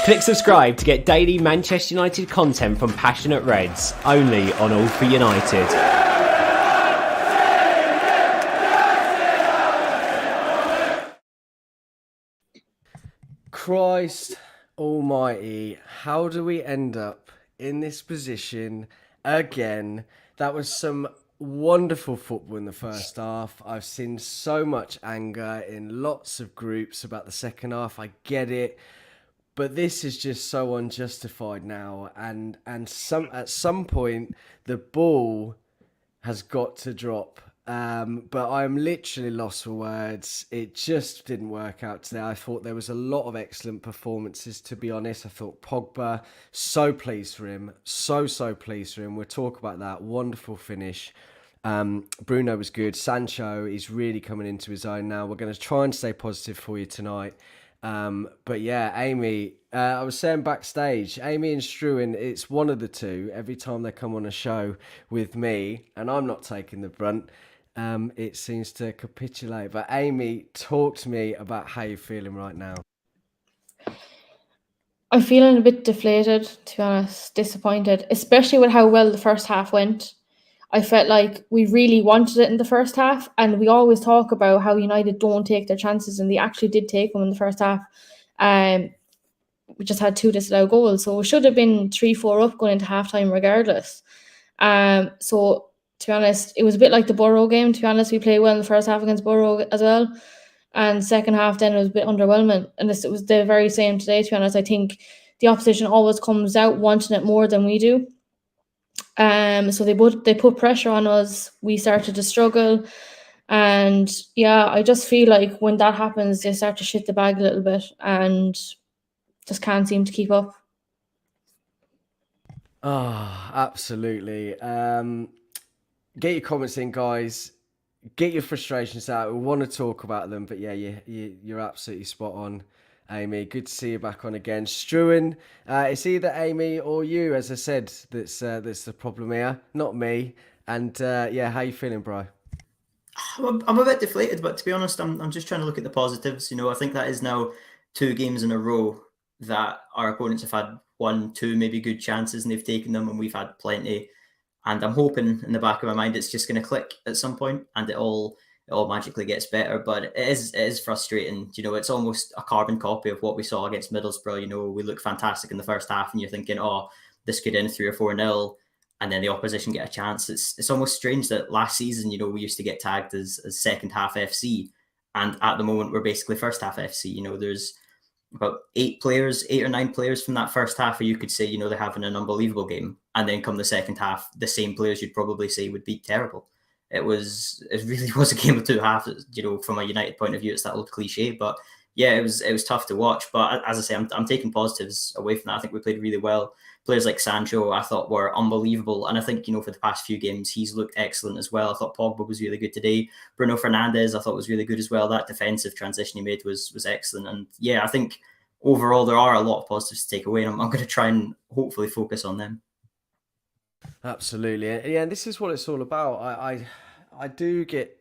Click subscribe to get daily Manchester United content from passionate Reds, only on All for United. Christ almighty, how do we end up in this position again? That was some wonderful football in the first half. I've seen so much anger in lots of groups about the second half. I get it. But this is just so unjustified now, and at some point the ball has got to drop. But I'm literally lost for words. It just didn't work out today. I thought there was a lot of excellent performances, to be honest. I thought Pogba, so pleased for him, so pleased for him. We'll talk about that. Wonderful finish. Bruno was good. Sancho is really coming into his own now. We're going to try and stay positive for you tonight. But yeah, Amy, I was saying backstage, Amy and Struan, it's one of the two. Every time they come on a show with me, and I'm not taking the brunt, it seems to capitulate. But Amy, talk to me about how you're feeling right now. I'm feeling a bit deflated, to be honest, disappointed, especially with how well the first half went. I felt like we really wanted it in the first half, and we always talk about how United don't take their chances, and they actually did take them in the first half. We just had 2 disallowed goals, so it should have been 3-4 up going into halftime regardless. So to be honest, it was a bit like the Borough game. To be honest, we played well in the first half against Borough as well, and second half then it was a bit underwhelming. And it was the very same today. To be honest, I think the opposition always comes out wanting it more than we do. So they put pressure on us. We started to struggle, and yeah, I just feel like when that happens, they start to shit the bag a little bit and just can't seem to keep up. Oh, absolutely. Get your comments in, guys. Get your frustrations out. We want to talk about them, but yeah, you're absolutely spot on, Amy. Good to see you back on again. Struan, it's either Amy or you, as I said, that's the problem here, not me. And yeah, how you feeling, bro? I'm a bit deflated, but to be honest, I'm just trying to look at the positives. You know, I think that is now 2 games in a row that our opponents have had 1, 2 maybe good chances and they've taken them, and we've had plenty. And I'm hoping in the back of my mind it's just going to click at some point and it all magically gets better. But it is frustrating. You know, it's almost a carbon copy of what we saw against Middlesbrough. You know, we look fantastic in the first half and you're thinking, oh, this could end 3 or 4-0. And then the opposition get a chance. It's almost strange that last season, you know, we used to get tagged as second half FC. And at the moment, we're basically first half FC. You know, there's about 8 or 9 players from that first half where you could say, you know, they're having an unbelievable game. And then come the second half, the same players you'd probably say would be terrible. It really was a game of 2 halves. You know, from a United point of view, it's that old cliche. But yeah, it was tough to watch. But as I say, I'm taking positives away from that. I think we played really well. Players like Sancho, I thought, were unbelievable. And I think, you know, for the past few games, he's looked excellent as well. I thought Pogba was really good today. Bruno Fernandes, I thought, was really good as well. That defensive transition he made was excellent. And yeah, I think overall there are a lot of positives to take away. And I'm going to try and hopefully focus on them. Absolutely. Yeah, and this is what it's all about. I do get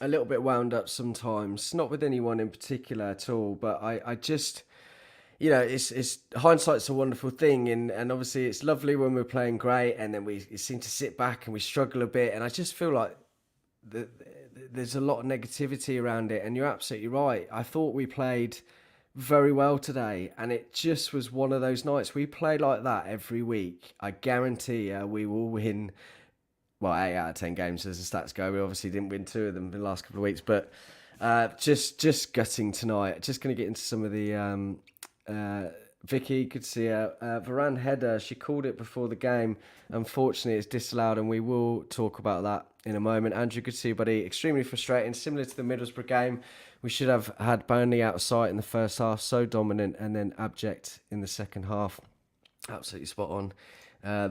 a little bit wound up sometimes, not with anyone in particular at all, but I just... You know, it's hindsight's a wonderful thing, and obviously it's lovely when we're playing great, and then we seem to sit back and we struggle a bit, and I just feel like there's a lot of negativity around it, and you're absolutely right. I thought we played very well today, and it just was one of those nights. We play like that every week. I guarantee we will win, well, 8 out of 10 games as the stats go. We obviously didn't win 2 of them in the last couple of weeks, but just gutting tonight. Just going to get into some of the... Vicky, could see her. Varane header, she called it before the game. Unfortunately, it's disallowed, and we will talk about that in a moment. Andrew, good to see you, buddy. Extremely frustrating. Similar to the Middlesbrough game, we should have had Burnley out of sight in the first half, so dominant, and then abject in the second half. Absolutely spot on.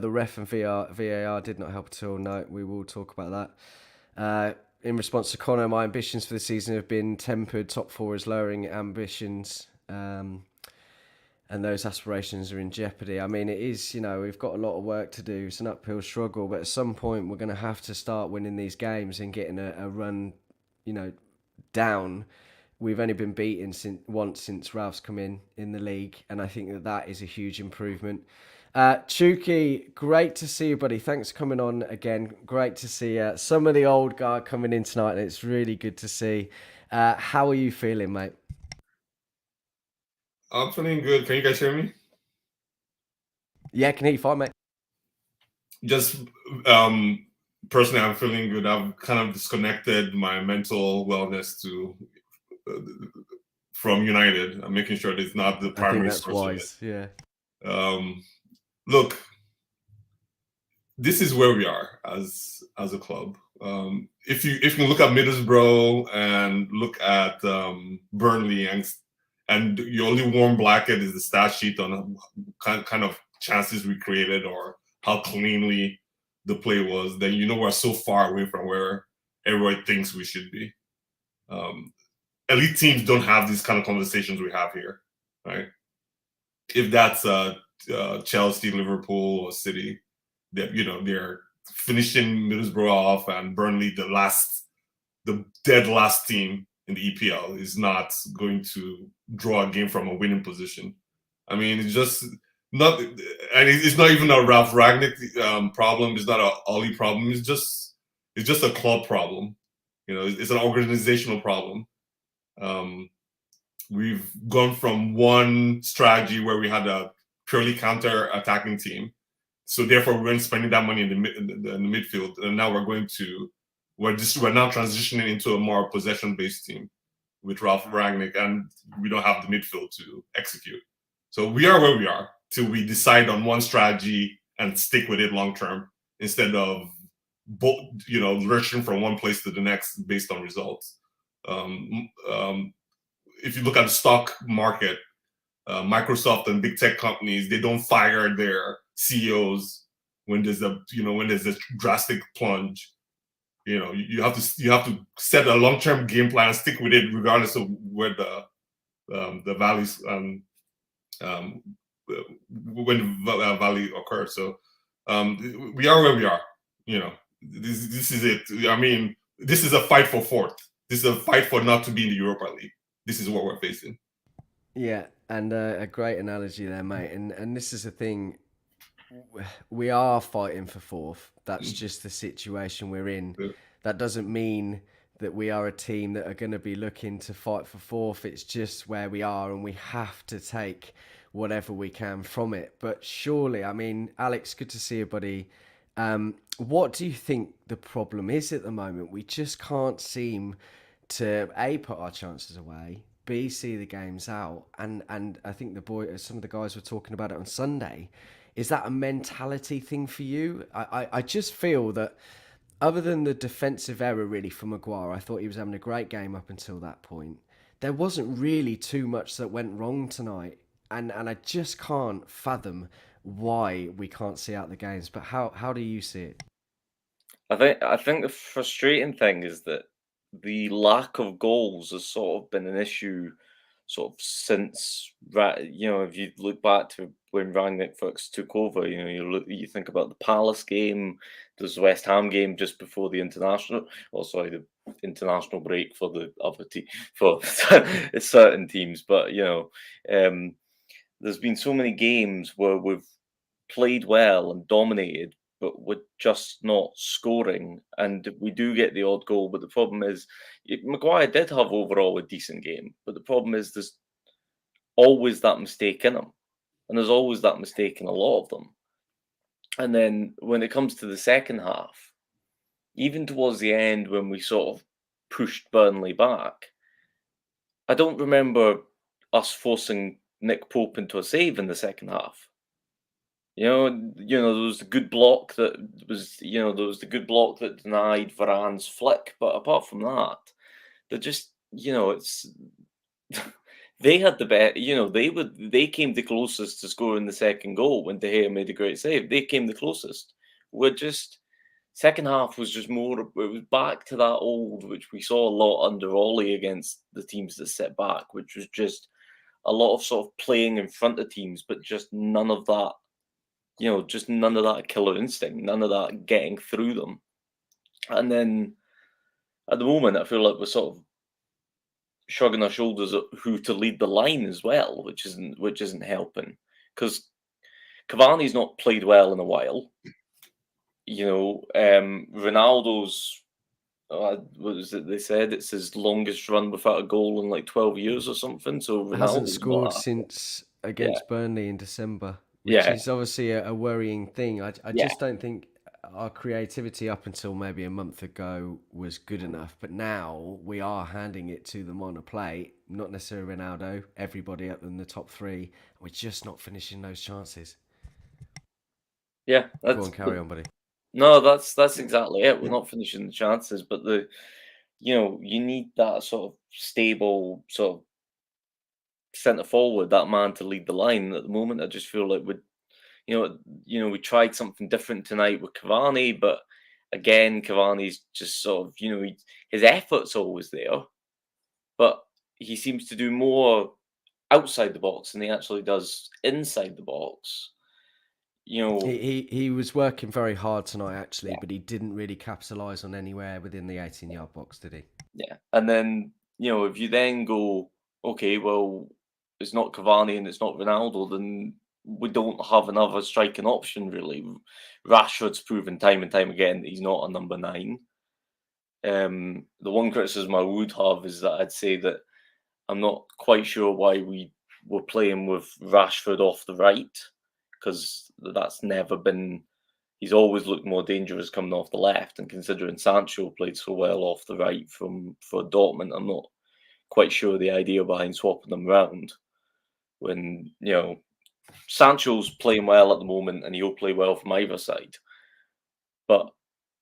The ref and VAR did not help at all. No, we will talk about that. In response to Connor, my ambitions for the season have been tempered. Top 4 is lowering ambitions. And those aspirations are in jeopardy. I mean, it is, you know, we've got a lot of work to do. It's an uphill struggle, but at some point we're going to have to start winning these games and getting a run, you know, down we've only been beaten once since Ralph's come in the league, and I think that is a huge improvement. Chuki, great to see you, buddy. Thanks for coming on again. Great to see some of the old guard coming in tonight, and it's really good to see. How are you feeling, mate? I'm feeling good. Can you guys hear me? Yeah, can hear you fine, mate. Just personally, I'm feeling good. I've kind of disconnected my mental wellness from United. I'm making sure that it's not the primary source. Wise. Yeah. Look, this is where we are as a club. If you look at Middlesbrough and look at Burnley and your only warm blanket is the stat sheet on kind of chances we created or how cleanly the play was, then you know we're so far away from where everybody thinks we should be. Elite teams don't have these kind of conversations we have here, right? If that's Chelsea, Liverpool, or City, they're finishing Middlesbrough off, and Burnley, the dead last team in the EPL, is not going to draw a game from a winning position. I mean, it's just not, and it's not even a Ralph Rangnick problem. It's not an Ollie problem. It's just a club problem. It's an organizational problem. We've gone from one strategy where we had a purely counter-attacking team, so therefore we weren't spending that money in the midfield, and now we're now transitioning into a more possession-based team with Ralph Rangnick, and we don't have the midfield to execute. So we are where we are till we decide on one strategy and stick with it long term, instead of rushing from one place to the next based on results. If you look at the stock market, Microsoft and big tech companies, they don't fire their CEOs when there's a drastic plunge. You have to set a long-term game plan and stick with it regardless of where the valleys when the valley occurs. So we are where we are. This is it. I mean, this is a fight for fourth. This is a fight for not to be in the Europa League. This is what we're facing. Yeah, and a great analogy there, mate. And this is the thing. We are fighting for fourth. That's just the situation we're in. Yeah. That doesn't mean that we are a team that are going to be looking to fight for fourth. It's just where we are, and we have to take whatever we can from it. But surely, I mean, Alex, good to see you, buddy. What do you think the problem is at the moment? We just can't seem to A, put our chances away, B, see the games out, and I think some of the guys were talking about it on Sunday. Is that a mentality thing for you? I just feel that other than the defensive error really for Maguire, I thought he was having a great game up until that point. There wasn't really too much that went wrong tonight, and I just can't fathom why we can't see out the games. But how do you see it? I think the frustrating thing is that the lack of goals has sort of been an issue sort of since, if you look back to when Rangnick first took over, you think about the Palace game, there's the West Ham game just before the international break for the other team, for certain teams. But, there's been so many games where we've played well and dominated, but we're just not scoring, and we do get the odd goal. But the problem is, Maguire did have overall a decent game, but the problem is there's always that mistake in him, and there's always that mistake in a lot of them. And then when it comes to the second half, even towards the end when we sort of pushed Burnley back, I don't remember us forcing Nick Pope into a save in the second half. There was the good block that denied Varane's flick. But apart from that, they're just, it's they had the bet. They came the closest to scoring the second goal when De Gea made a great save. They came the closest. Second half was just more. It was back to that old, which we saw a lot under Ollie against the teams that set back, which was just a lot of sort of playing in front of teams, but just none of that. Just none of that killer instinct, none of that getting through them. And then at the moment, I feel like we're sort of shrugging our shoulders at who to lead the line as well, which isn't helping, because Cavani's not played well in a while. Ronaldo's what was it they said? It's his longest run without a goal in like 12 years or something. So Ronaldo's Hasn't scored not since Yeah. against Burnley in December, which Yeah. is obviously a worrying thing. I Yeah. just don't think our creativity up until maybe a month ago was good enough. But now we are handing it to them on a plate, not necessarily Ronaldo, everybody up in the top three. We're just not finishing those chances. Yeah, Go on, carry on, buddy. No, that's exactly it. We're not finishing the chances, but you need that sort of stable sort of centre forward, that man to lead the line. At the moment, I just feel like we tried something different tonight with Cavani, but again, Cavani's just sort of his effort's always there, but he seems to do more outside the box than he actually does inside the box. He was working very hard tonight, actually, Yeah. but he didn't really capitalise on anywhere within the 18-yard box, did he? Yeah, and then if you then go, okay, well, it's not Cavani and it's not Ronaldo, then we don't have another striking option really. Rashford's proven time and time again that he's not a number 9. The one criticism I would have is that I'd say that I'm not quite sure why we were playing with Rashford off the right, because that's never been. He's always looked more dangerous coming off the left, and considering Sancho played so well off the right for Dortmund, I'm not quite sure the idea behind swapping them around. When Sancho's playing well at the moment, and he'll play well from either side. But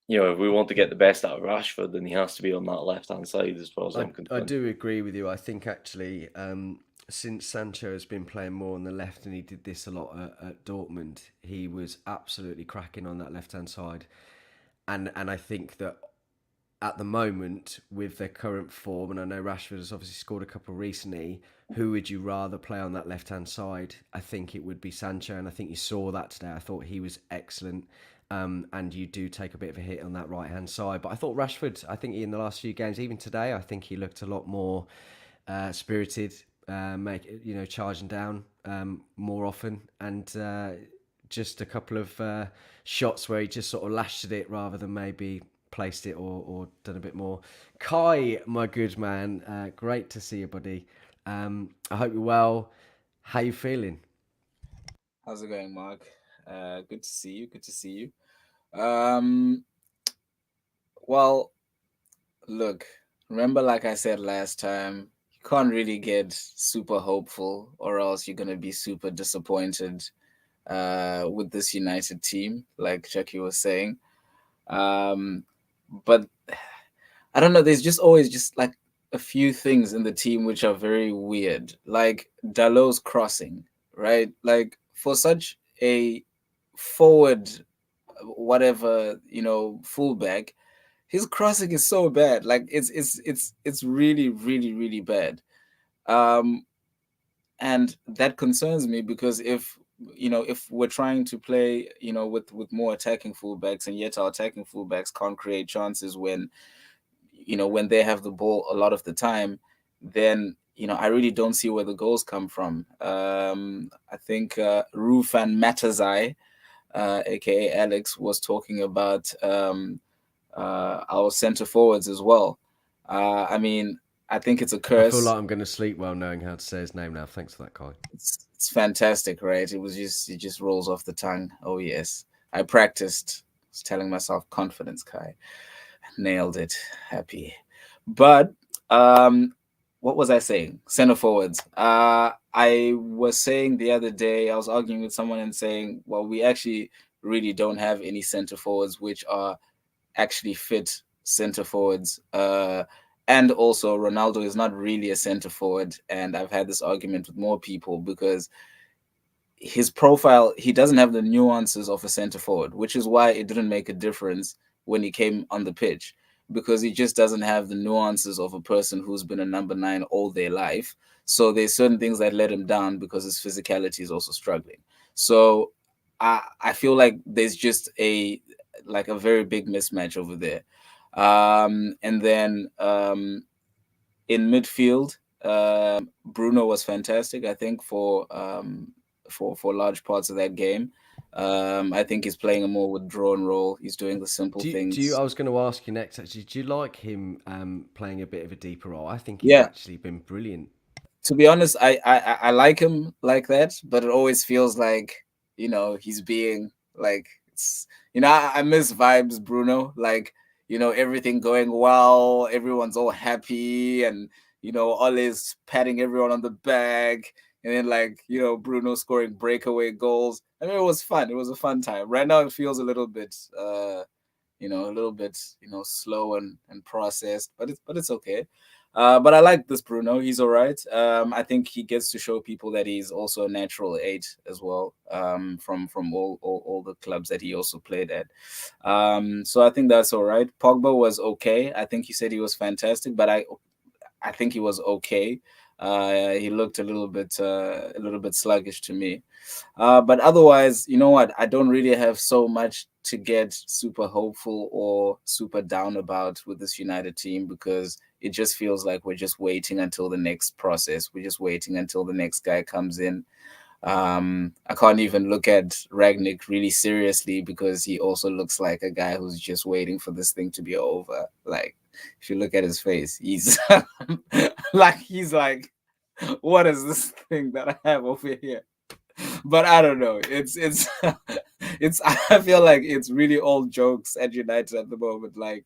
if we want to get the best out of Rashford, then he has to be on that left-hand side, as far as I'm concerned. I do agree with you. I think actually, since Sancho has been playing more on the left, and he did this a lot at Dortmund, he was absolutely cracking on that left-hand side. And I think that at the moment, with their current form, and I know Rashford has obviously scored a couple recently, who would you rather play on that left-hand side? I think it would be Sancho, and I think you saw that today. I thought he was excellent. And you do take a bit of a hit on that right-hand side. But I thought Rashford, I think in the last few games, even today, I think he looked a lot more spirited, charging down more often. And just a couple of shots where he just sort of lashed at it rather than maybe placed it or done a bit more. Kai, my good man, great to see you, buddy. I hope you're well. How you feeling? How's it going, Mark? Good to see you. Good to see you. Well, look, remember, like I said last time, you can't really get super hopeful, or else you're gonna be super disappointed with this United team, like Chucky was saying. But I don't know. There's just always just like a few things in the team which are very weird, like Dalot's crossing, right? Like for such a forward, whatever, fullback, his crossing is so bad. Like it's really, really, really bad. And that concerns me, because if we're trying to play with more attacking fullbacks, and yet our attacking fullbacks can't create chances when they have the ball a lot of the time, then I really don't see where the goals come from. I think Rufan Matazai, aka Alex, was talking about our centre forwards as well. I mean, I think it's a curse. I feel like I'm going to sleep well knowing how to say his name now. Thanks for that, Kai. It's fantastic, right? It just rolls off the tongue. Oh yes, I practiced. I was telling myself, confidence, Kai. Nailed it. Happy. But what was I saying? Center forwards. I was saying the other day, I was arguing with someone and saying, well, we actually really don't have any center forwards which are actually fit center forwards. And also, Ronaldo is not really a center forward. And I've had this argument with more people, because his profile, he doesn't have the nuances of a center forward, which is why it didn't make a difference when he came on the pitch, because he just doesn't have the nuances of a person who's been a number 9 all their life. So there's certain things that let him down, because his physicality is also struggling. So I feel like there's just a very big mismatch over there. And then In midfield, Bruno was fantastic, I think, for large parts of that game. I think he's playing a more withdrawn role. He's doing the simple things. I was going to ask you next, actually, do you like him playing a bit of a deeper role? I think he's actually been brilliant. To be honest, I like him like that, but it always feels like, he's being like, I miss vibes, Bruno. Like, everything going well, everyone's all happy, and Ole's patting everyone on the back, and then like, Bruno scoring breakaway goals. I mean, it was fun. It was a fun time. Right now, it feels a little bit, slow and processed, but it's okay. But I like this Bruno. He's all right. I think he gets to show people that he's also a natural 8 as well, from all the clubs that he also played at. So I think that's all right. Pogba was okay. I think he said he was fantastic, but I think he was okay. He looked a little bit sluggish to me. But otherwise, you know what? I don't really have so much to get super hopeful or super down about with this United team, because it just feels like we're just waiting until the next process. We're just waiting until the next guy comes in. I can't even look at Ragnick really seriously, because he also looks like a guy who's just waiting for this thing to be over. Like, if you look at his face, he's he's like, what is this thing that I have over here? But I don't know. It's I feel like it's really all jokes at United at the moment. Like,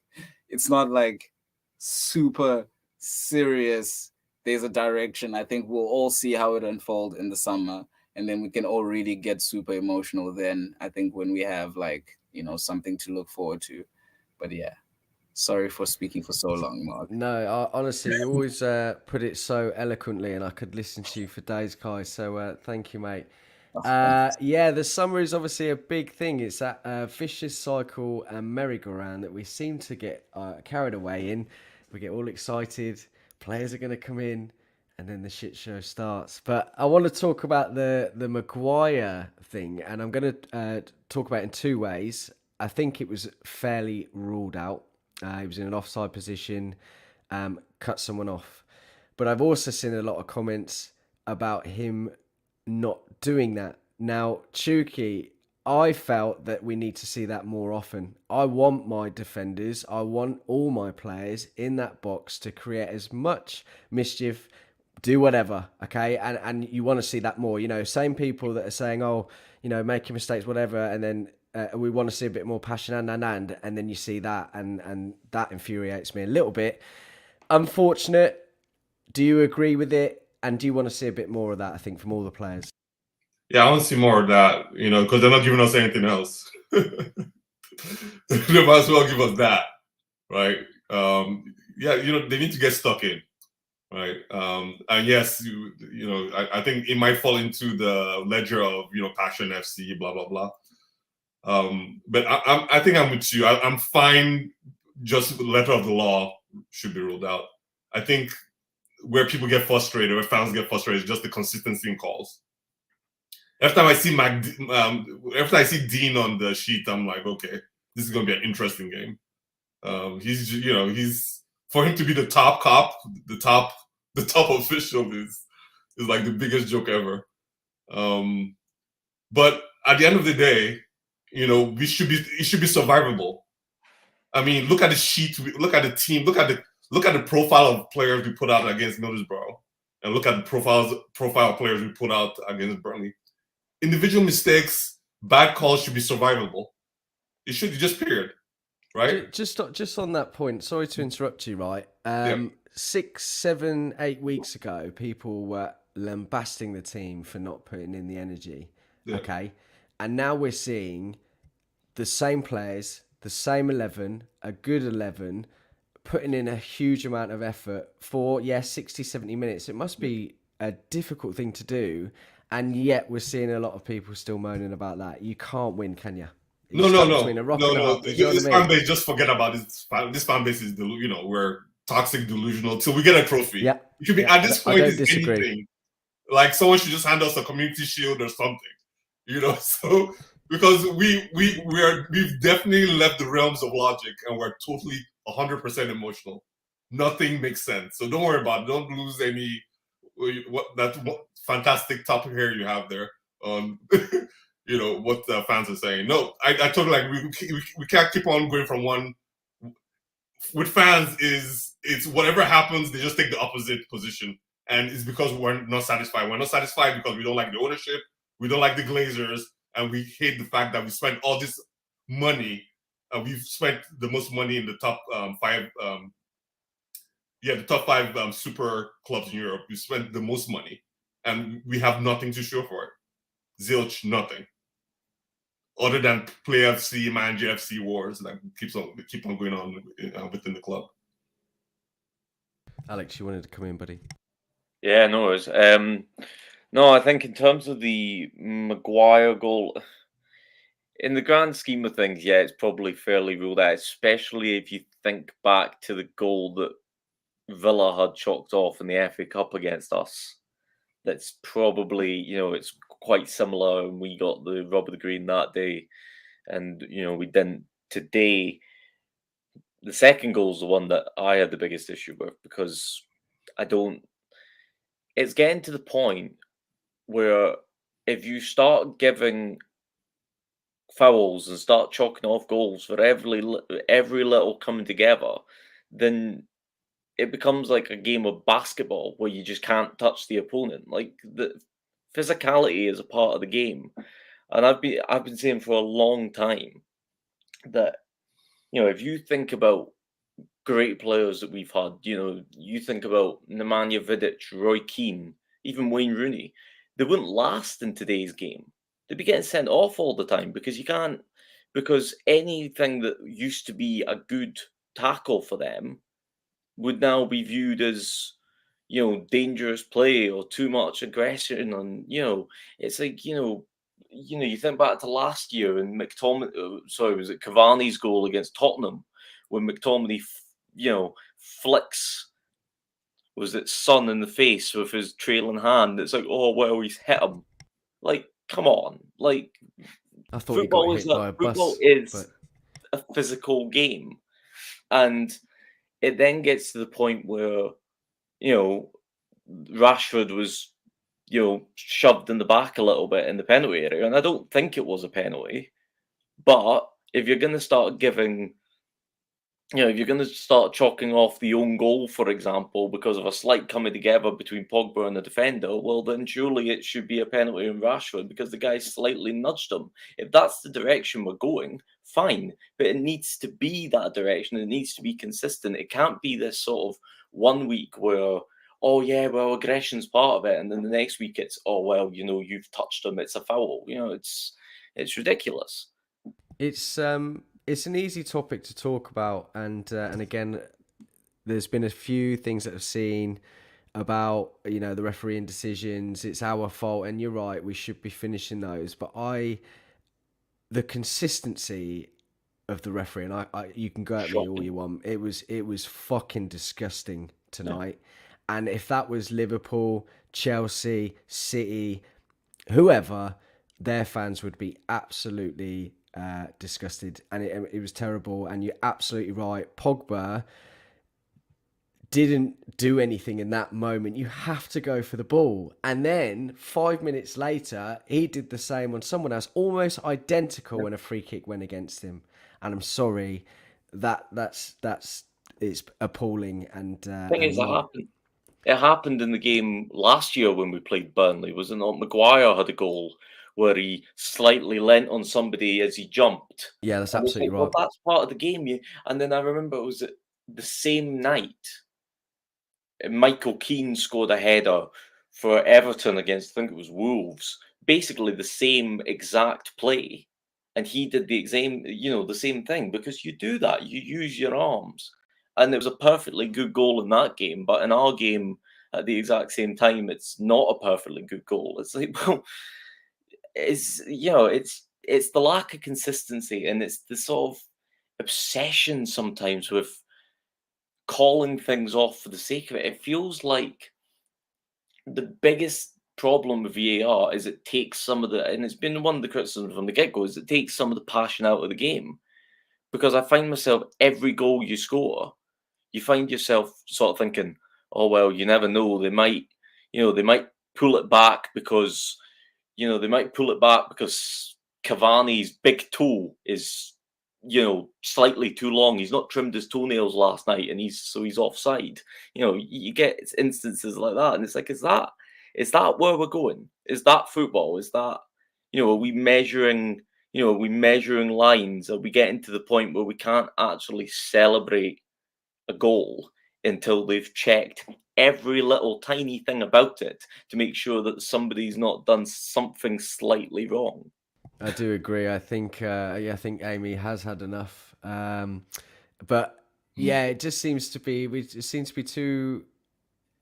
it's not like super serious. There's a direction. I think we'll all see how it unfolds in the summer, and then we can all really get super emotional then, I think, when we have something to look forward to. But yeah, sorry for speaking for so long, Mark. No, honestly, you always put it so eloquently, and I could listen to you for days, Kai. So thank you, mate. The summer is obviously a big thing. It's that vicious cycle and merry-go-round that we seem to get carried away in. We get all excited. Players are going to come in, and then the shit show starts. But I want to talk about the Maguire thing, and I'm going to talk about it in two ways. I think it was fairly ruled out. He was in an offside position, cut someone off. But I've also seen a lot of comments about him not doing that. Now, Chuki, I felt that we need to see that more often. I want my defenders, I want all my players in that box to create as much mischief, do whatever, okay? And you want to see that more. Same people that are saying, making mistakes, whatever, and then we want to see a bit more passion and then you see that, and that infuriates me a little bit. Unfortunate. Do you agree with it? And do you want to see a bit more of that, I think, from all the players? Yeah, I want to see more of that, because they're not giving us anything else. They might as well give us that, right? They need to get stuck in, right? And yes, I think it might fall into the ledger of, Passion FC, blah, blah, blah. But I think I'm with you. I'm fine. Just the letter of the law should be ruled out. I think where people get frustrated, where fans get frustrated, is just the consistency in calls. Every time I see Dean on the sheet, I'm like, okay, this is gonna be an interesting game. He's for him to be the top cop, the top official is like the biggest joke ever. But at the end of the day, it should be survivable. I mean, look at the sheet, look at the team, look at the profile of players we put out against Middlesbrough, and look at the profile of players we put out against Burnley. Individual mistakes, bad calls should be survivable. It should just period, right? Just on that point. Sorry to interrupt you. Right, 6, 7, 8 weeks ago, people were lambasting the team for not putting in the energy. Yeah. Okay, and now we're seeing the same players, the same 11, a good 11, putting in a huge amount of effort for 60, 70 minutes. It must be a difficult thing to do. And yet we're seeing a lot of people still moaning about that. You can't win, can you? No. This fan base, just forget about this. This fan base is, we're toxic, delusional till we get a trophy. Yeah. It should be at this point. It's anything. Like someone should just hand us a community shield or something. So because we've definitely left the realms of logic and we're totally 100% emotional. Nothing makes sense. So don't worry about it. Don't lose any what fantastic topic here you have there. You know what the fans are saying. No, I totally like we can't keep on going from one. With fans, it's whatever happens, they just take the opposite position, and it's because we're not satisfied. We're not satisfied because we don't like the ownership, we don't like the Glazers, and we hate the fact that we spent all this money. We've spent the most money in the top five. The top five super clubs in Europe. We spent the most money, and we have nothing to show for it. Zilch, nothing. Other than play FC, manager FC wars that keep on going on within the club. Alex, you wanted to come in, buddy? Yeah, no worries. No, I think in terms of the Maguire goal, in the grand scheme of things, yeah, it's probably fairly ruled out, especially if you think back to the goal that Villa had chalked off in the FA Cup against us. That's probably, it's quite similar, and we got the rub of the green that day, and we didn't today. The second goal is the one that I had the biggest issue with, because it's getting to the point where if you start giving fouls and start chalking off goals for every little coming together, then it becomes like a game of basketball where you just can't touch the opponent. Like, the physicality is a part of the game, and I've been saying for a long time that if you think about great players that we've had, you think about Nemanja Vidic, Roy Keane, even Wayne Rooney, they wouldn't last in today's game. They'd be getting sent off all the time because anything that used to be a good tackle for them would now be viewed as, dangerous play or too much aggression. And, it's like, you think back to last year and was it Cavani's goal against Tottenham when McTominay, flicks, was it Son in the face with his trailing hand? It's like, oh, well, he's hit him. Like, come on. Like, I thought he got hit by a bus. Football is a physical game. And it then gets to the point where, Rashford was, shoved in the back a little bit in the penalty area. And I don't think it was a penalty. But if you're going to start giving, if you're going to start chalking off the own goal, for example, because of a slight coming together between Pogba and the defender, well, then surely it should be a penalty on Rashford because the guy slightly nudged him. If that's the direction we're going, fine. But it needs to be that direction. It needs to be consistent. It can't be this sort of 1 week where, oh, yeah, well, aggression's part of it. And then the next week it's, oh, well, you've touched him. It's a foul. It's ridiculous. It's an easy topic to talk about, and again, there's been a few things that I've seen about the refereeing decisions. It's our fault, and you're right, we should be finishing those. But the consistency of the refereeing, you can go at me all you want. It was fucking disgusting tonight. Yeah. And if that was Liverpool, Chelsea, City, whoever, their fans would be absolutely disgusted, and it was terrible. And you're absolutely right, Pogba didn't do anything in that moment. You have to go for the ball, and then 5 minutes later he did the same on someone else, almost identical, when a free kick went against him. And I'm sorry, that's it's appalling. And thing is, it happened in the game last year when we played Burnley, was it not? Maguire had a goal where he slightly leant on somebody as he jumped. Yeah, that's absolutely right. Well, that's part of the game. And then I remember it was the same night, Michael Keane scored a header for Everton against, I think it was Wolves. Basically the same exact play. And he did the same thing, because you do that. You use your arms. And it was a perfectly good goal in that game. But in our game at the exact same time, it's not a perfectly good goal. It's like, well, it's the lack of consistency, and it's the sort of obsession sometimes with calling things off for the sake of it. It feels like the biggest problem with VAR is it takes some of and it's been one of the criticisms from the get-go, is it takes some of the passion out of the game. Because I find myself, every goal you score, you find yourself sort of thinking, oh well, you never know. They might pull it back because Cavani's big toe is slightly too long. He's not trimmed his toenails last night, and he's offside. You get instances like that, and it's like, is that where we're going? Is that football? Is that are we measuring? Are we measuring lines? Are we getting to the point where we can't actually celebrate a goal until they've checked every little tiny thing about it to make sure that somebody's not done something slightly wrong? I do agree. I think Amy has had enough. But yeah, it just seems to be too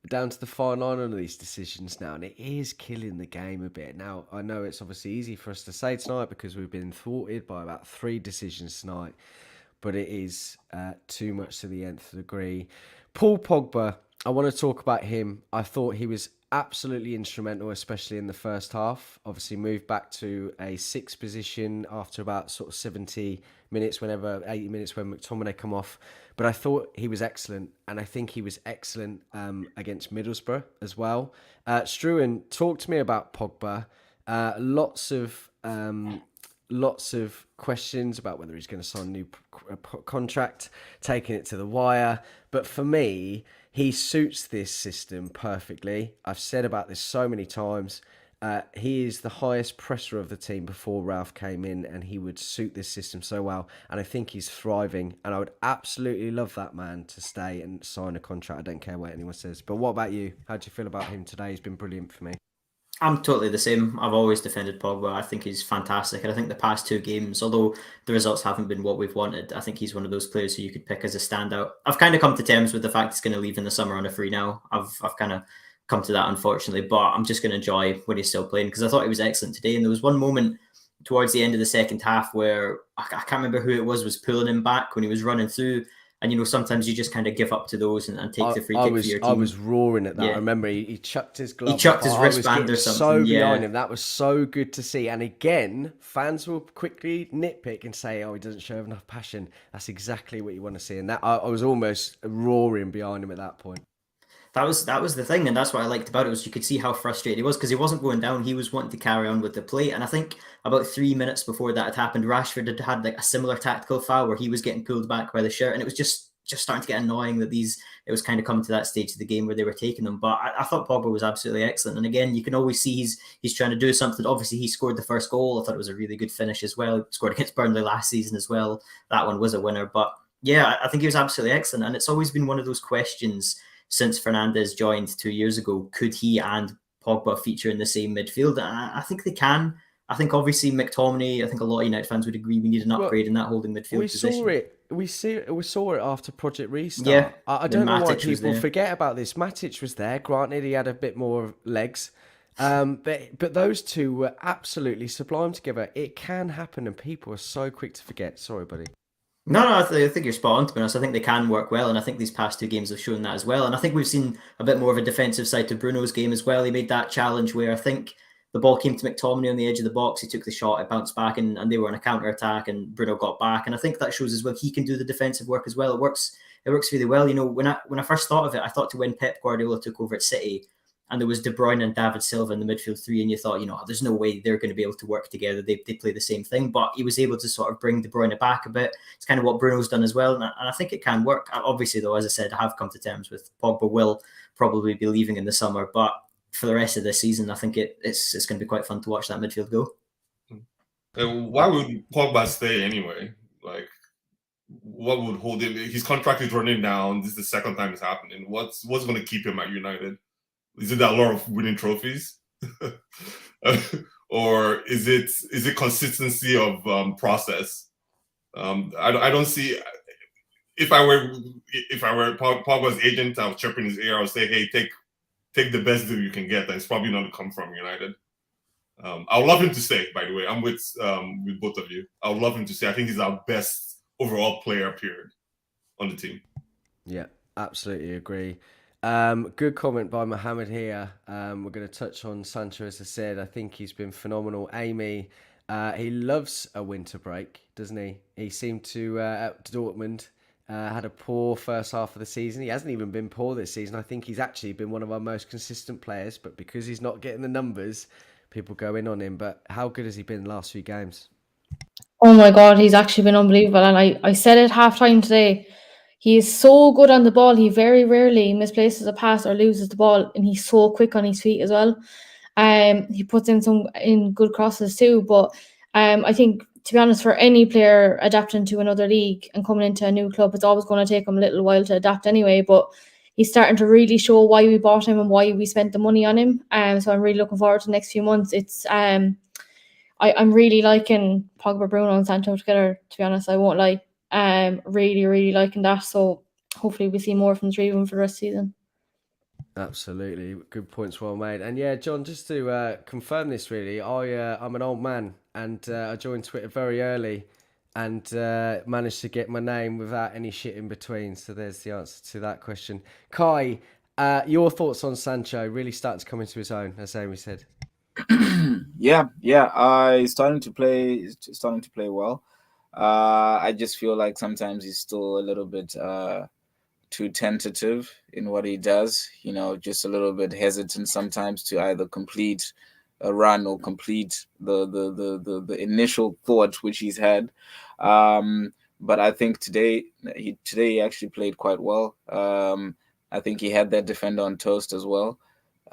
down to the fine line on these decisions now, and it is killing the game a bit. Now, I know it's obviously easy for us to say tonight because we've been thwarted by about 3 decisions tonight, but it is too much to the nth degree. Paul Pogba, I want to talk about him. I thought he was absolutely instrumental, especially in the first half. Obviously moved back to a 6th position after about sort of 80 minutes when McTominay come off. But I thought he was excellent, and I think he was excellent against Middlesbrough as well. Struan, talk to me about Pogba. Lots of questions about whether he's going to sign a new contract, taking it to the wire. But for me, he suits this system perfectly. I've said about this so many times. He is the highest presser of the team before Ralph came in, and he would suit this system so well. And I think he's thriving, and I would absolutely love that man to stay and sign a contract. I don't care what anyone says. But what about you? How do you feel about him today? He's been brilliant for me. I'm totally the same. I've always defended Pogba. I think he's fantastic. And I think the past 2 games, although the results haven't been what we've wanted, I think he's one of those players who you could pick as a standout. I've kind of come to terms with the fact he's going to leave in the summer on a free now. I've kind of come to that, unfortunately, but I'm just going to enjoy when he's still playing, because I thought he was excellent today. And there was one moment towards the end of the second half where I can't remember who it was pulling him back when he was running through. And, sometimes you just kind of give up to those and take the free kick for your team. I was roaring at that. Yeah. I remember he chucked his glove. He chucked his wristband or something. So behind him. That was so good to see. And again, fans will quickly nitpick and say, oh, he doesn't show enough passion. That's exactly what you want to see. And that I was almost roaring behind him at that point. That was the thing, and that's what I liked about it, was you could see how frustrated he was, because he wasn't going down. He was wanting to carry on with the play. And I think about 3 minutes before that had happened, Rashford had like a similar tactical foul where he was getting pulled back by the shirt, and it was just starting to get annoying that it was kind of coming to that stage of the game where they were taking them. But I thought Pogba was absolutely excellent. And again, you can always see he's trying to do something. Obviously, he scored the first goal. I thought it was a really good finish as well. He scored against Burnley last season as well. That one was a winner. But yeah, I think he was absolutely excellent. And it's always been one of those questions since Fernandes joined 2 years ago. Could he and Pogba feature in the same midfield? I think they can. I think obviously McTominay, I think a lot of United fans would agree we need an upgrade in that holding midfield position. We saw it after Project Restart. Yeah, I don't know why people forget about this. Matic was there. Granted, he had a bit more legs. But those two were absolutely sublime together. It can happen, and people are so quick to forget. Sorry, buddy. No, I think you're spot on, to be honest. I think they can work well, and I think these past 2 games have shown that as well. And I think we've seen a bit more of a defensive side to Bruno's game as well. He made that challenge where I think the ball came to McTominay on the edge of the box. He took the shot, it bounced back, and they were on a counter-attack, and Bruno got back. And I think that shows as well he can do the defensive work as well. It works really well. When I first thought of it, I thought to when Pep Guardiola took over at City, and there was De Bruyne and David Silva in the midfield 3, and you thought, there's no way they're going to be able to work together. They play the same thing, but he was able to sort of bring De Bruyne back a bit. It's kind of what Bruno's done as well, and I think it can work. Obviously, though, as I said, I have come to terms with Pogba will probably be leaving in the summer, but for the rest of this season, I think it's going to be quite fun to watch that midfield go. Why would Pogba stay anyway? Like, what would hold him? His contract is running down. This is the second time it's happening. What's going to keep him at United? Is it that a lot of winning trophies, or is it consistency of process? I don't see. If I were Pogba's agent, I would chirp in his ear. I would say, hey, take the best deal you can get. That's probably not to come from United. I would love him to stay. By the way, I'm with both of you. I would love him to stay. I think he's our best overall player, period, on the team. Yeah, absolutely agree. Good comment by Mohammed here. We're going to touch on Sancho, as I said. I think he's been phenomenal. Amy, he loves a winter break, doesn't he? He seemed to at Dortmund. had a poor first half of the season. He hasn't even been poor this season. I think he's actually been one of our most consistent players, but because he's not getting the numbers, people go in on him. But how good has he been the last few games? Oh my God, he's actually been unbelievable. And I said it halftime today. He is so good on the ball. He very rarely misplaces a pass or loses the ball, and he's so quick on his feet as well. He puts in some good crosses too. But I think, to be honest, for any player adapting to another league and coming into a new club, it's always going to take him a little while to adapt anyway. But he's starting to really show why we bought him and why we spent the money on him. So I'm really looking forward to the next few months. It's I'm really liking Pogba, Bruno, and Sancho together. To be honest, I won't lie. Really, really liking that. So hopefully we see more from the three of them for the rest of the season. Absolutely, good points, well made. And yeah, John, just to confirm this, really, I'm an old man, and I joined Twitter very early, and managed to get my name without any shit in between. So there's the answer to that question. Kai, your thoughts on Sancho? Really starting to come into his own, as Amy said. Yeah. He's starting to play well. I just feel like sometimes he's still a little bit too tentative in what he does. Just a little bit hesitant sometimes to either complete a run or complete the initial thought which he's had. But I think today he actually played quite well. I think he had that defender on toast as well.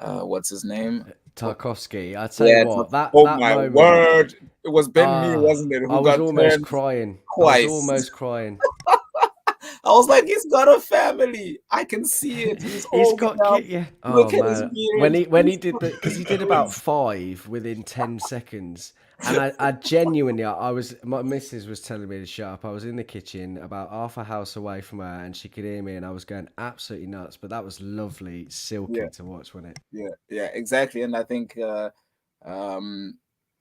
What's his name? Tarkowski. I'd say what that my moment. Word! It was Ben Mee, wasn't it? I was almost crying. Twice. I was almost crying. I was like, he's got a family. I can see it. He's got now. Yeah. Look at his beard. When he did because he did about 5 within 10 seconds. And I genuinely, my missus was telling me to shut up. I was in the kitchen about half a house away from her, and she could hear me, and I was going absolutely nuts. But that was lovely, silky to watch, wasn't it? Yeah, exactly. And I think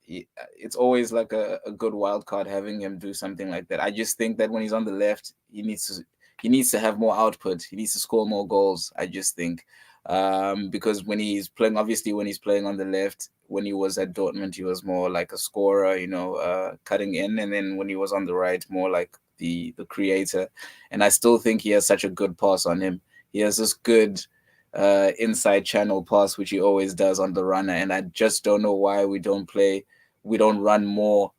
it's always like a good wild card having him do something like that. I just think that when he's on the left, he needs to have more output. He needs to score more goals. I just think. Because when he's playing on the left, when he was at Dortmund, he was more like a scorer, cutting in, and then when he was on the right, more like the creator. And I still think he has such a good pass on him. He has this good inside channel pass, which he always does on the runner, and I just don't know why we don't run more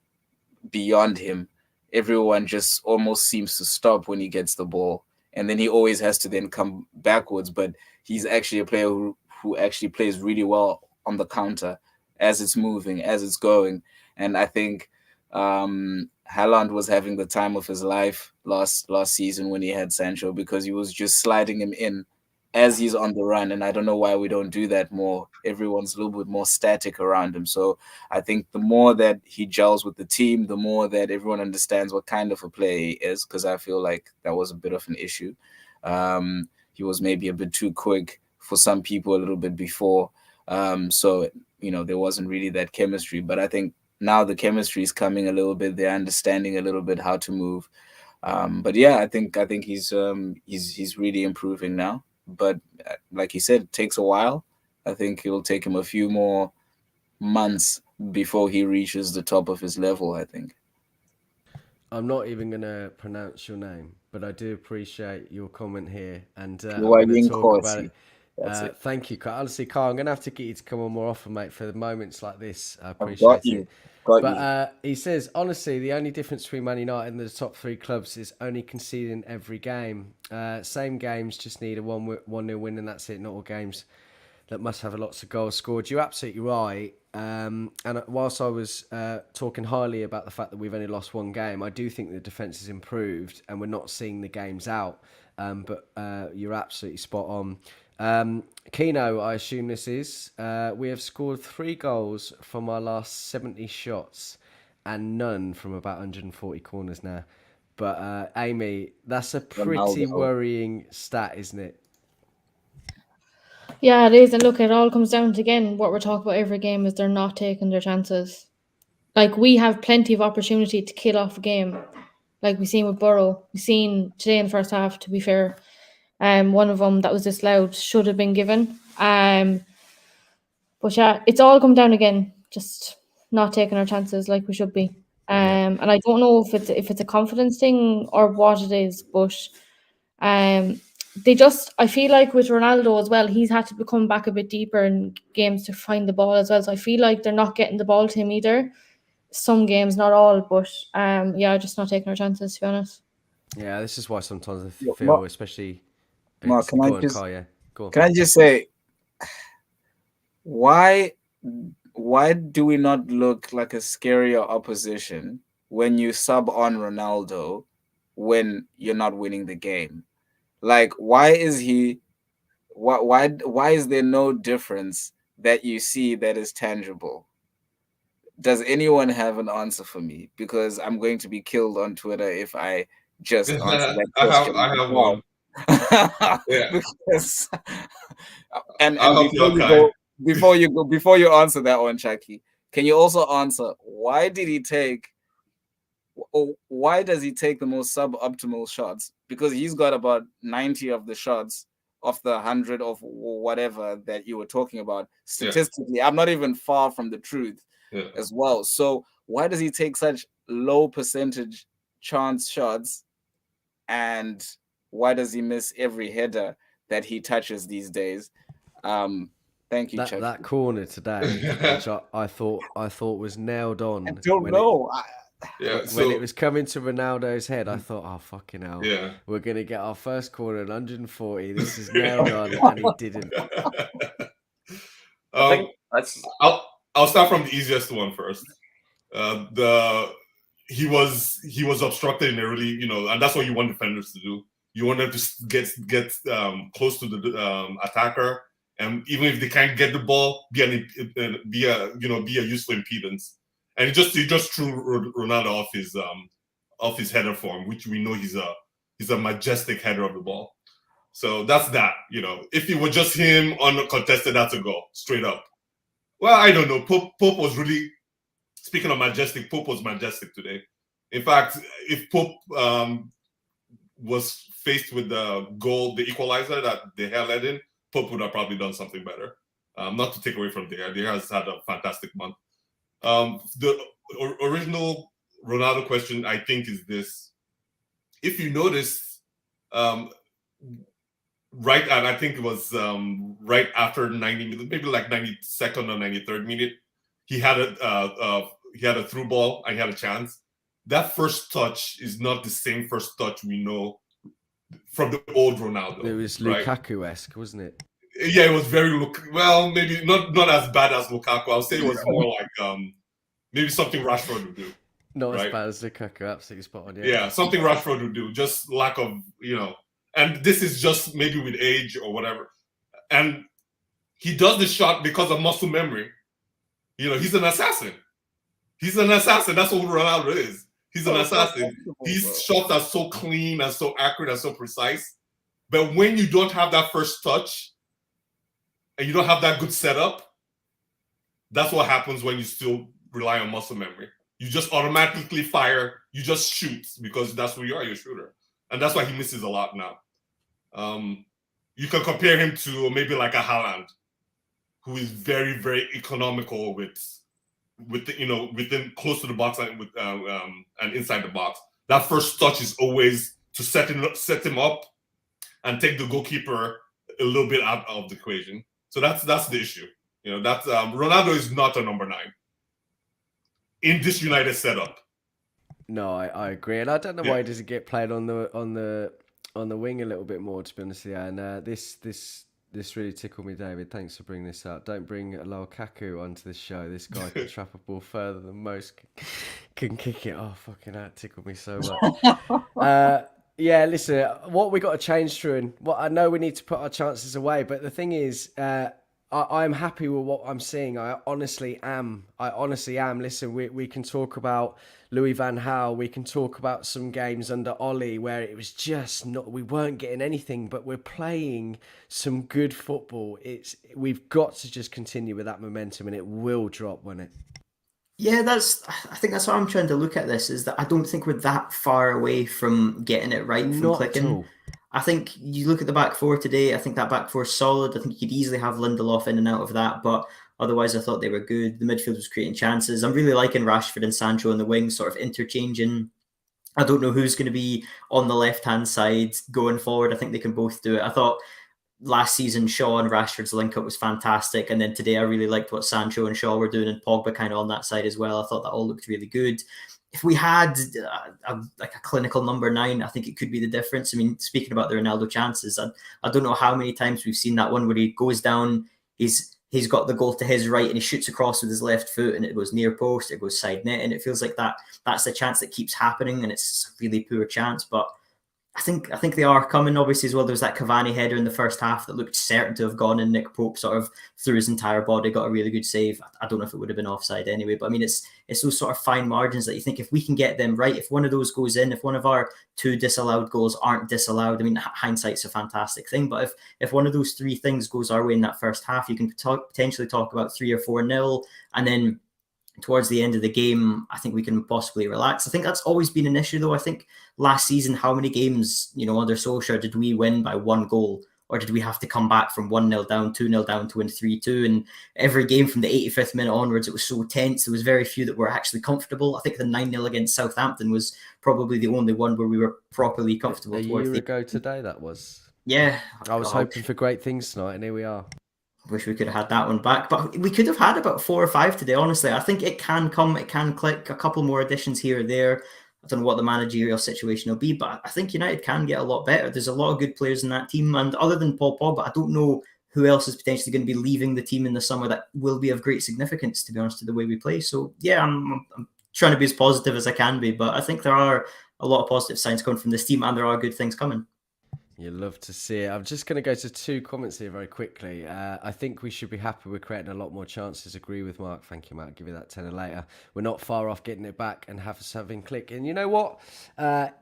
beyond him. Everyone just almost seems to stop when he gets the ball, and then he always has to then come backwards. But he's actually a player who actually plays really well on the counter as it's moving, as it's going. And I think Haaland was having the time of his life last season when he had Sancho, because he was just sliding him in as he's on the run. And I don't know why we don't do that more. Everyone's a little bit more static around him. So I think the more that he gels with the team, the more that everyone understands what kind of a player he is, because I feel like that was a bit of an issue. He was maybe a bit too quick for some people a little bit before. So, there wasn't really that chemistry. But I think now the chemistry is coming a little bit. They're understanding a little bit how to move. But yeah, I think he's really improving now. But like you said, it takes a while. I think it'll take him a few more months before he reaches the top of his level, I think. I'm not even going to pronounce your name, but I do appreciate your comment here. And I'm going to talk about it. It. Thank you, Carl. Honestly, Carl, I'm going to have to get you to come on more often, mate, for the moments like this. I appreciate it. But he says, honestly, the only difference between Man United and the top 3 clubs is only conceding every game. Same games, just need a 1-0 win, and that's it. Not all games that must have lots of goals scored. You're absolutely right. And whilst I was talking highly about the fact that we've only lost 1 game, I do think the defence has improved and we're not seeing the games out. But you're absolutely spot on. Keno, I assume this is. We have scored 3 goals from our last 70 shots and none from about 140 corners now. But Amy, that's a pretty worrying stat, isn't it? Yeah, it is. And look, it all comes down to, again, what we're talking about every game is they're not taking their chances. Like, we have plenty of opportunity to kill off a game. Like we've seen with Borough. We've seen today in the first half, to be fair. One of them that was disallowed should have been given. But yeah, it's all come down again, just not taking our chances like we should be. And I don't know if it's a confidence thing or what it is, but I feel like with Ronaldo as well, he's had to become back a bit deeper in games to find the ball as well. So I feel like they're not getting the ball to him either. Some games, not all, but just not taking our chances, to be honest. Yeah, this is why sometimes I Yeah, feel, especially. Mark, Go on, Kai, yeah. Go on. Can I just say, why do we not look like a scarier opposition when you sub on Ronaldo when you're not winning the game? Like, why is there no difference that you see that is tangible? Does anyone have an answer for me? Because I'm going to be killed on Twitter if I just answer that question. I have one. Yeah. Because and I'll help you out, before you answer that one, Chucky, can you also answer why does he take the most suboptimal shots? Because he's got about 90 of the shots of the 100 of whatever that you were talking about. Statistically, I'm not even far from the truth as well. So why does he take such low percentage chance shots, and why does he miss every header that he touches these days? Thank you, Chuck. That corner today, which I thought was nailed on. I don't know. When it was coming to Ronaldo's head, I thought, oh, fucking hell. Yeah. We're going to get our first corner at 140. This is nailed on, and he didn't. I'll start from the easiest one first. He was obstructed in a really, and that's what you want defenders to do. You want them to get close to the attacker, and even if they can't get the ball, be a useful impedance. And he just threw Ronaldo off his header form, which we know he's a majestic header of the ball. So that's that. If it were just him uncontested, that's a goal straight up. Well, I don't know. Pope was really, speaking of majestic, Pope was majestic today. In fact, if Pope was faced with the goal, the equalizer that De Gea led in, Pope would have probably done something better. Not to take away from De Gea. De Gea has had a fantastic month. The original Ronaldo question, I think, is this. If you notice, right at, I think it was right after 90 minutes, maybe like 92nd or 93rd minute, he had a through ball and he had a chance. That first touch is not the same first touch we know from the old Ronaldo. It was Lukaku-esque, wasn't it? Yeah, it was very maybe not as bad as Lukaku. I'll say it was more like maybe something Rashford would do. Not as bad as Lukaku, absolutely spot on. Yeah, something Rashford would do. Just lack of, and this is just maybe with age or whatever. And he does the shot because of muscle memory. He's an assassin. He's an assassin. That's what Ronaldo is. He's an assassin. His shots are so clean and so accurate and so precise. But when you don't have that first touch and you don't have that good setup, that's what happens when you still rely on muscle memory. You just automatically fire. You just shoot because that's who you are. You're a shooter. And that's why he misses a lot now. You can compare him to maybe like a Haaland, who is very, very economical within close to the box and inside the box. That first touch is always to set him up and take the goalkeeper a little bit out of the equation. So that's the issue. That's Ronaldo is not a number 9 in this United setup. No, I agree, and I don't know why he doesn't get played on the wing a little bit more, to be honest with you. And this really tickled me, David. Thanks for bringing this up. Don't bring Lukaku onto this show. This guy can trap a ball further than most can kick it. Oh, fucking that tickled me so much. Yeah, listen, what we got to change through, and what I know we need to put our chances away, but the thing is, I'm happy with what I'm seeing. I honestly am. Listen, we can talk about Louis van Gaal. We can talk about some games under Ollie where it was just not, we weren't getting anything, but we're playing some good football. We've got to just continue with that momentum, and it will drop, won't it? Yeah, I think that's how I'm trying to look at this, is that I don't think we're that far away from getting it right, from Not clicking. at all. I think you look at the back four today, I think that back four is solid. I think you could easily have Lindelof in and out of that, but otherwise I thought they were good. The midfield was creating chances. I'm really liking Rashford and Sancho in the wing, sort of interchanging I don't know who's going to be on the left-hand side going forward. I think they can both do it. I thought last season Shaw and Rashford's link-up was fantastic. And then today I really liked what Sancho and Shaw were doing, and Pogba kind of on that side as well. I thought that all looked really good. If we had like a clinical number 9, I think it could be the difference. I mean, speaking about the Ronaldo chances, I don't know how many times we've seen that one where he goes down, he's got the goal to his right and he shoots across with his left foot and it goes near post, it goes side net, and it feels like that's the chance that keeps happening, and it's a really poor chance. But I think they are coming, obviously, as well. There was that Cavani header in the first half that looked certain to have gone, and Nick Pope sort of through his entire body got a really good save. I don't know if it would have been offside anyway, but I mean, it's those sort of fine margins that you think if we can get them right, if one of those goes in, if one of our 2 disallowed goals aren't disallowed, I mean, hindsight's a fantastic thing, but if one of those 3 things goes our way in that first half, you can potentially talk about 3 or 4-0, and then towards the end of the game, I think we can possibly relax. I think that's always been an issue, though. I think last season, how many games, under Solskjaer, did we win by 1 goal? Or did we have to come back from 1-0 down, 2-0 down to win 3-2? And every game from the 85th minute onwards, it was so tense. There was very few that were actually comfortable. I think the 9-0 against Southampton was probably the only one where we were properly comfortable. A year ago today, that was. Yeah. I was hoping for great things tonight, and here we are. Wish we could have had that one back, but we could have had about 4 or 5 today. Honestly, I think it can come, it can click. A couple more additions here or there. I don't know what the managerial situation will be, but I think United can get a lot better. There's a lot of good players in that team, and other than Paul Pogba, I don't know who else is potentially going to be leaving the team in the summer that will be of great significance, to be honest, to the way we play. So yeah, I'm trying to be as positive as I can be, but I think there are a lot of positive signs coming from this team, and there are good things coming. You love to see it. I'm just going to go to 2 comments here very quickly. I think we should be happy we're creating a lot more chances. Agree with Mark. Thank you, Mark. Give you that tenner later. We're not far off getting it back and having click. And you know what?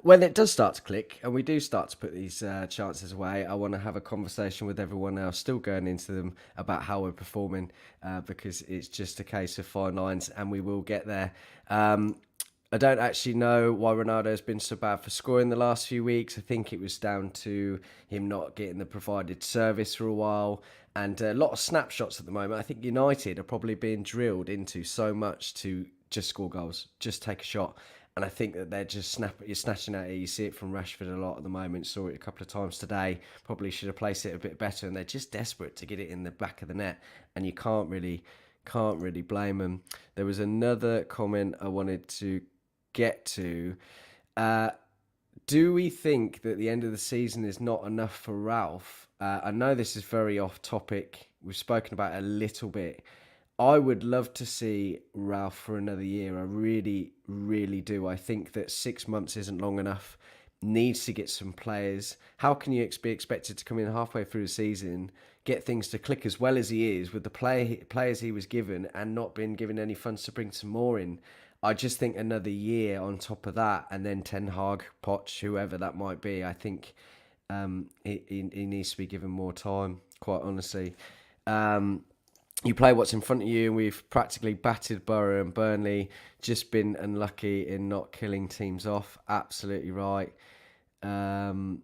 When it does start to click and we do start to put these chances away, I want to have a conversation with everyone else still going into them about how we're performing, because it's just a case of fine lines and we will get there. I don't actually know why Ronaldo has been so bad for scoring the last few weeks. I think it was down to him not getting the provided service for a while, and a lot of snapshots at the moment. I think United are probably being drilled into so much to just score goals, just take a shot. And I think that they're just snatching at it. You see it from Rashford a lot at the moment. Saw it a couple of times today. Probably should have placed it a bit better, and they're just desperate to get it in the back of the net. And you can't really blame them. There was another comment I wanted to get to. Do we think that the end of the season is not enough for Ralph? I know this is very off topic. We've spoken about it a little bit. I would love to see Ralph for another year. I really, really do. I think that 6 months isn't long enough. Needs to get some players. How can you be expected to come in halfway through the season, get things to click as well as he is with the players he was given and not been given any funds to bring some more in? I just think another year on top of that, and then Ten Hag, Poch, whoever that might be, I think he needs to be given more time, quite honestly. You play what's in front of you, and we've practically battered Borough and Burnley, just been unlucky in not killing teams off. Absolutely right. Everyone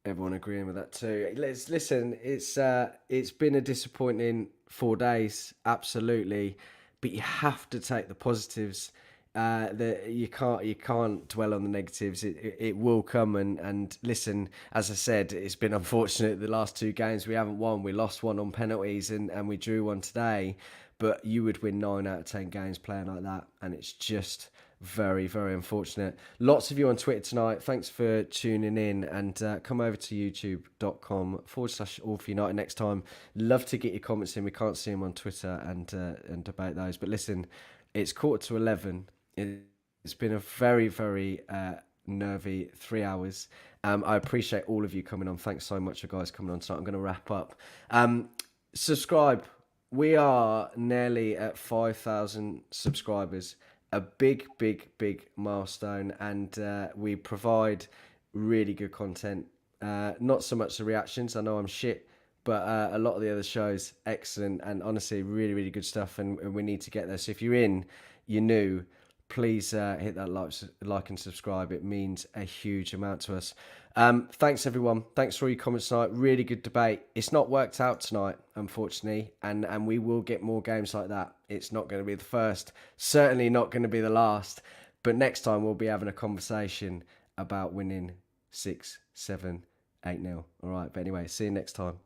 agreeing with that too. Listen, it's been a disappointing 4 days, absolutely. But you have to take the positives. You can't dwell on the negatives. It will come. And listen, as I said, it's been unfortunate the last 2 games we haven't won. We lost one on penalties and we drew one today. But you would win 9 out of 10 games playing like that, and it's just very, very unfortunate. Lots of you on Twitter tonight. Thanks for tuning in, and come over to youtube.com/allforunited next time. Love to get your comments in. We can't see them on Twitter and debate those. But listen, it's 11:15. It's been a very, very nervy 3 hours. I appreciate all of you coming on. Thanks so much, you guys, coming on tonight. I'm going to wrap up. Subscribe. We are nearly at 5,000 subscribers. A big, big, big milestone, and we provide really good content. Not so much the reactions. I know I'm shit, but a lot of the other shows, excellent, and honestly, really, really good stuff, and we need to get there. So if you're new, please hit that like and subscribe. It means a huge amount to us. Thanks, everyone. Thanks for all your comments tonight. Really good debate. It's not worked out tonight, unfortunately, and we will get more games like that. It's not going to be the first, certainly not going to be the last, But next time we'll be having a conversation about winning 6, 7, 8-0. All right. But anyway, see you next time.